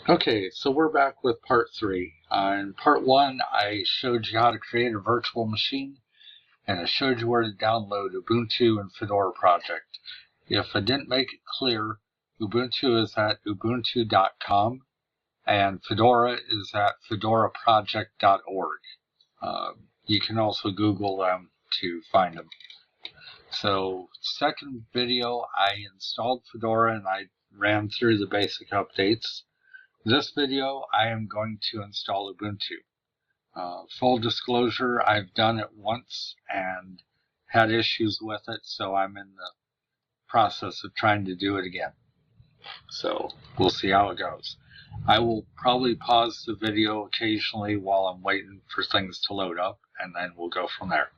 Okay, so we're back with part 3. In part 1, I showed you how to create a virtual machine, and I showed you where to download Ubuntu and Fedora project. If I didn't make it clear, Ubuntu is at ubuntu.com, and Fedora is at fedoraproject.org. You can also Google them to find them. So, second video, I installed Fedora and I ran through the basic updates. This video, I am going to install Ubuntu. Full disclosure, I've done it once and had issues with it, so I'm in the process of trying to do it again. So we'll see how it goes. I will probably pause the video occasionally while I'm waiting for things to load up, and then we'll go from there.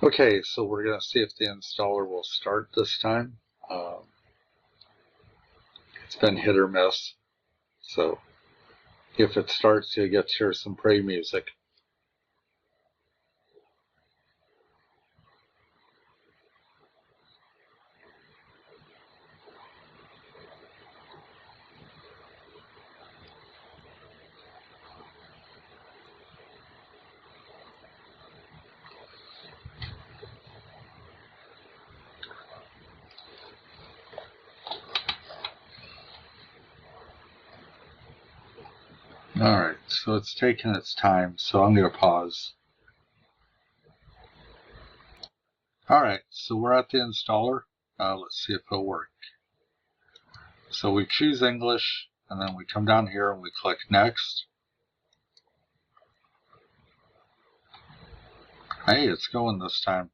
Okay, so we're going to see if the installer will start this time. It's been hit or miss, so if it starts, you get to hear some pretty music. Alright, so it's taking its time, so I'm going to pause. Alright, so we're at the installer. Let's see if it'll work. So we choose English, and then we come down here and we click Next. Hey, it's going this time.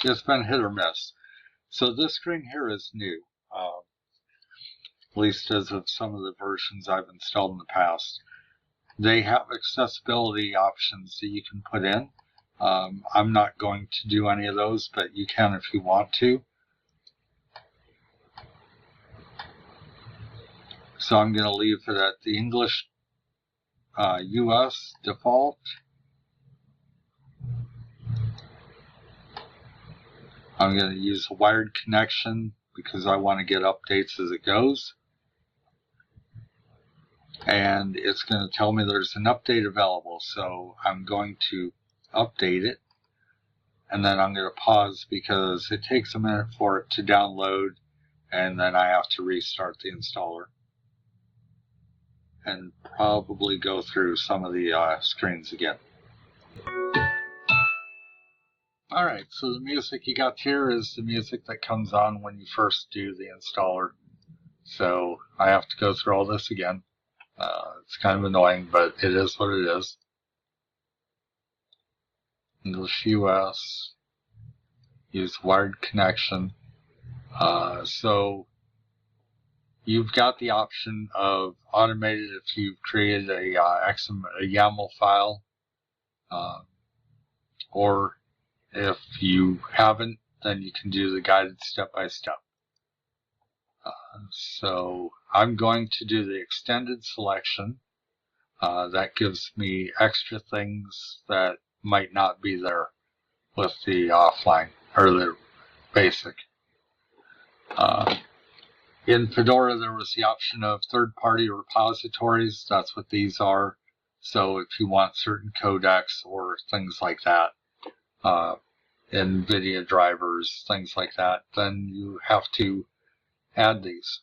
It's been hit or miss. So this screen here is new, at least as of some of the versions I've installed in the past. They have accessibility options that you can put in. I'm not going to do any of those, but you can if you want to. So I'm going to leave it at the English US default. I'm going to use a wired connection because I want to get updates as it goes. And it's going to tell me there's an update available, so I'm going to update it, and then I'm going to pause because it takes a minute for it to download, and then I have to restart the installer and probably go through some of the screens again. Alright, so the music you got here is the music that comes on when you first do the installer, so I have to go through all this again. It's kind of annoying, but it is what it is. English US, use wired connection. So you've got the option of automated if you've created a YAML file, or if you haven't, then you can do the guided step-by-step. So I'm going to do the extended selection. That gives me extra things that might not be there with the offline or the basic. In Fedora, there was the option of third-party repositories. That's what these are. So if you want certain codecs or things like that, NVIDIA drivers, things like that, then you have to add these.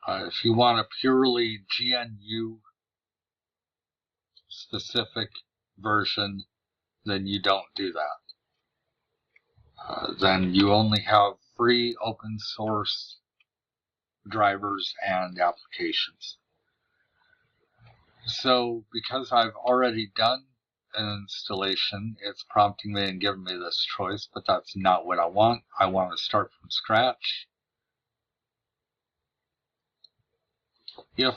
If you want a purely GNU specific version, then you don't do that. Then you only have free open source drivers and applications. So because I've already done an installation, it's prompting me and giving me this choice, but that's not what I want. I want to start from scratch. If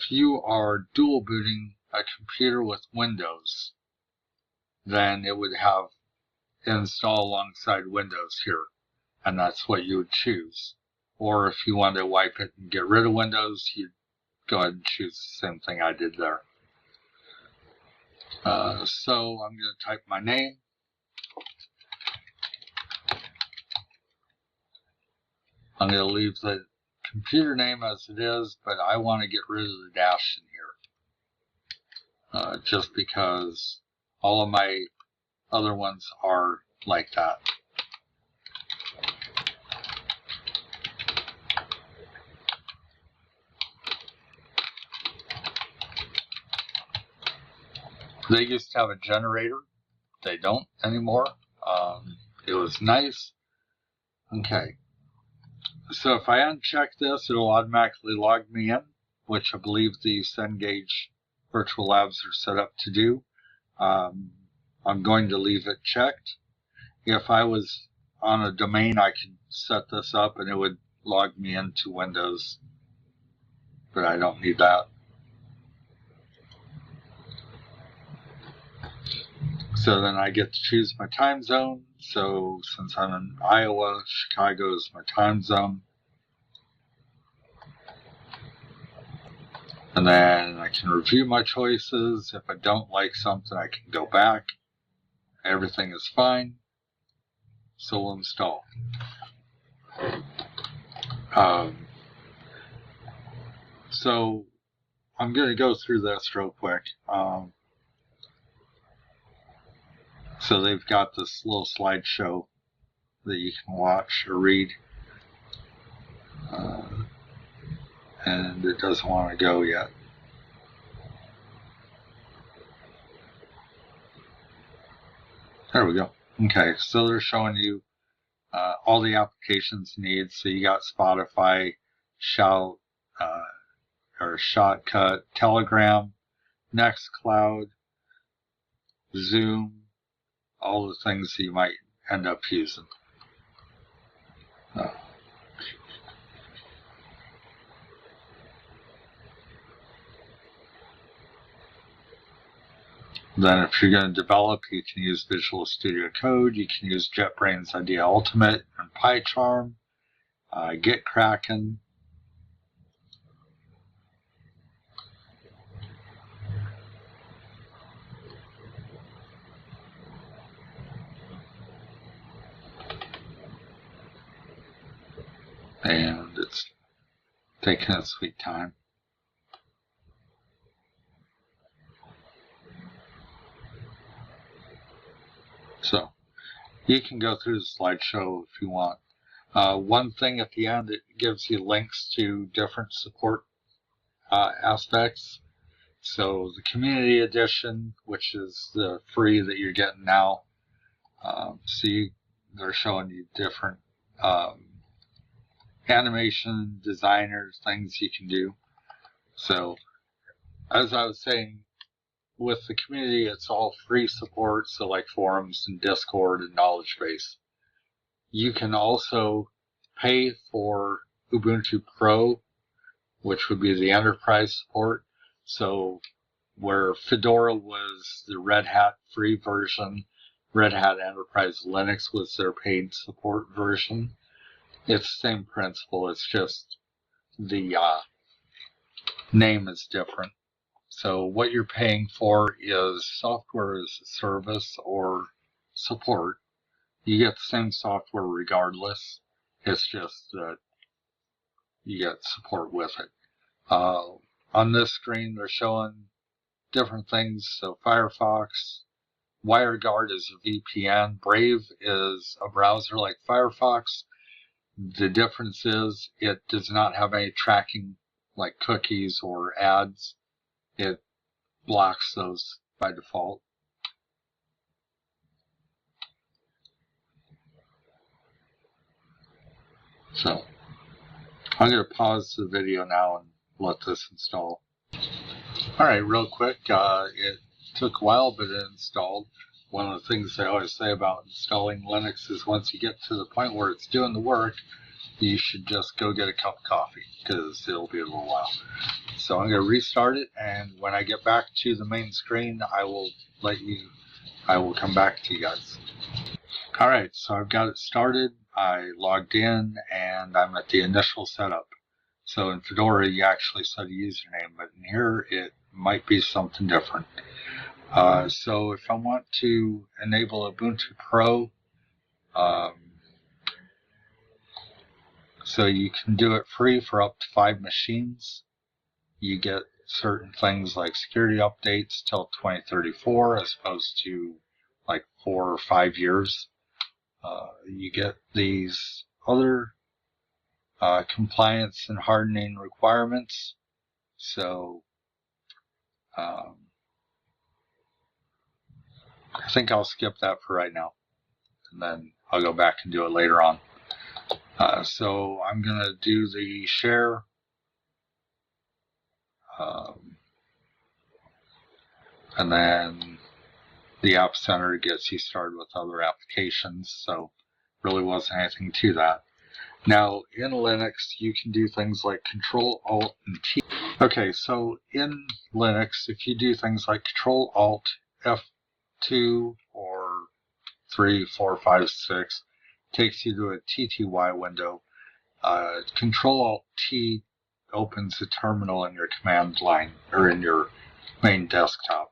you are dual booting a computer with Windows, then it would have install alongside Windows here, and that's what you would choose. Or if you want to wipe it and get rid of Windows, you'd go ahead and choose the same thing I did there. So I'm going to type my name. I'm going to leave the computer name as it is, but I want to get rid of the dash in here, just because all of my other ones are like that. They used to have a generator. They don't anymore. It was nice. Okay. So if I uncheck this, it'll automatically log me in, which I believe the Cengage virtual labs are set up to do. I'm going to leave it checked. If I was on a domain, I could set this up and it would log me into Windows, but I don't need that. So then I get to choose my time zone. So since I'm in Iowa, Chicago is my time zone. And then I can review my choices. If I don't like something, I can go back. Everything is fine. So we'll install. So I'm going to go through this real quick. So they've got this little slideshow that you can watch or read. And it doesn't want to go yet. There we go. Okay, so they're showing you all the applications needs. So you got Spotify, Shout, or Shotcut, Telegram, Nextcloud, Zoom, all the things that you might end up using. Then if you're going to develop, you can use Visual Studio Code, you can use JetBrains IDEA Ultimate and PyCharm, GitKraken. And it's taking its sweet time. So you can go through the slideshow if you want. One thing at the end, it gives you links to different support aspects. So the community edition, which is the free that you're getting now. They're showing you different animation designers, things you can do. So as I was saying, with the community, it's all free support, so like forums and Discord and knowledge base. You can also pay for Ubuntu Pro, which would be the enterprise support. So where Fedora was the Red Hat free version, Red Hat Enterprise Linux was their paid support version. It's the same principle, it's just the name is different. So what you're paying for is software as a service or support. You get the same software regardless. It's just that you get support with it. On this screen, they're showing different things. So Firefox, WireGuard is a VPN. Brave is a browser like Firefox. The difference is it does not have any tracking like cookies or ads. It blocks those by default. So I'm going to pause the video now and let this install. Alright, real quick, it took a while, but it installed. One of the things I always say about installing Linux is once you get to the point where it's doing the work, you should just go get a cup of coffee, because it'll be a little while. So I'm going to restart it, and when I get back to the main screen, I will come back to you guys. Alright, so I've got it started. I logged in, and I'm at the initial setup. So in Fedora, you actually set a username, but in here, it might be something different. So if I want to enable Ubuntu Pro, so you can do it free for up to 5 machines. You get certain things like security updates till 2034 as opposed to like 4 or 5 years. You get these other compliance and hardening requirements. So I think I'll skip that for right now, and then I'll go back and do it later on. So I'm going to do the share. And then the App Center gets you started with other applications, so really wasn't anything to that. Now, in Linux, you can do things like Control, Alt, and T. Okay, so in Linux, if you do things like Control, Alt, F2, or 3, 4, 5, 6, takes you to a TTY window. Control, Alt, T opens the terminal in your command line, or in your main desktop,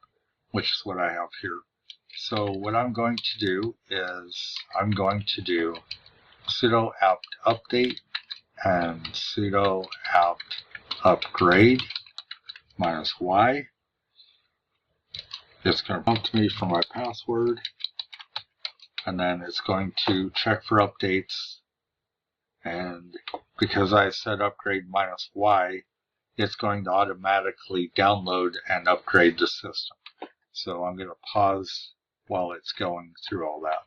which is what I have here. So what I'm going to do is I'm going to do sudo apt update and sudo apt upgrade -y. It's going to prompt me for my password, and then it's going to check for updates, and because I said upgrade -y, it's going to automatically download and upgrade the system. So I'm going to pause while it's going through all that.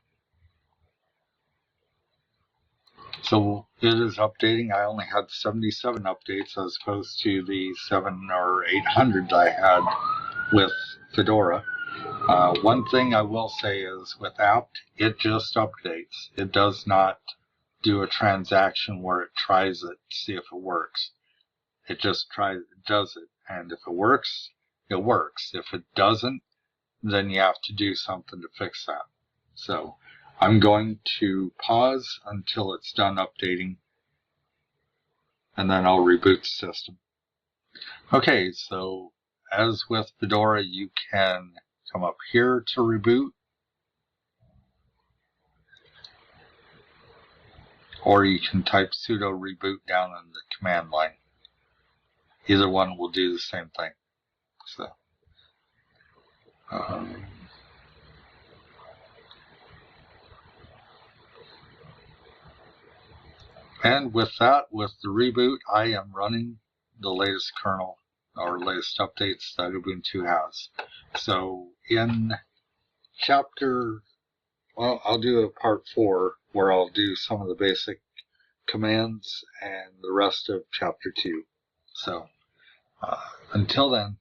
So it is updating. I only had 77 updates as opposed to the 700 or 800 I had with Fedora. One thing I will say is with apt, it just updates. It does not do a transaction where it tries it to see if it works. It just does it. And if it works, it works. If it doesn't, then you have to do something to fix that. So I'm going to pause until it's done updating, and then I'll reboot the system. Okay, so as with Fedora, you can come up here to reboot, or you can type sudo reboot down in the command line. Either one will do the same thing. So and with that, with the reboot, I am running the latest kernel or latest updates that Ubuntu has. So in chapter, well, I'll do a part 4 where I'll do some of the basic commands and the rest of chapter 2. So until then,